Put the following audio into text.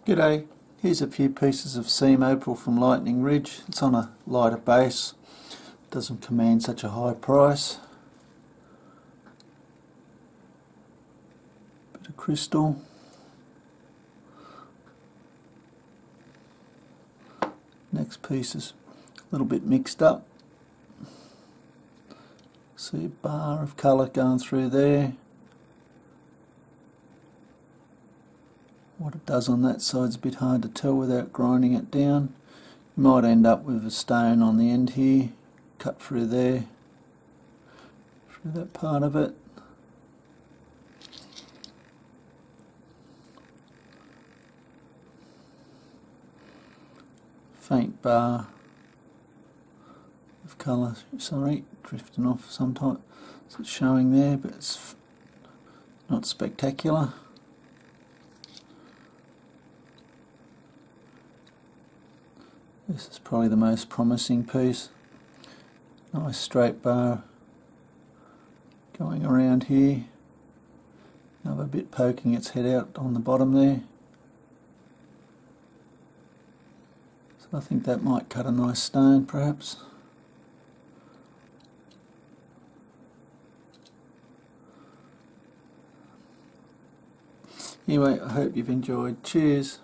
G'day, here's a few pieces of seam opal from Lightning Ridge. It's on a lighter base, doesn't command such a high price. Bit of crystal. Next piece is a little bit mixed up. See a bar of colour going through there. What it does on that side is a bit hard to tell without grinding it down. You might end up with a stone on the end here, cut through there, through that part of it. Faint bar of colour, sorry, drifting off sometimes. So it's showing there, but it's not spectacular. This is probably the most promising piece. Nice straight bar going around here. Another bit poking its head out on the bottom there. So I think that might cut a nice stone perhaps. Anyway, I hope you've enjoyed. Cheers.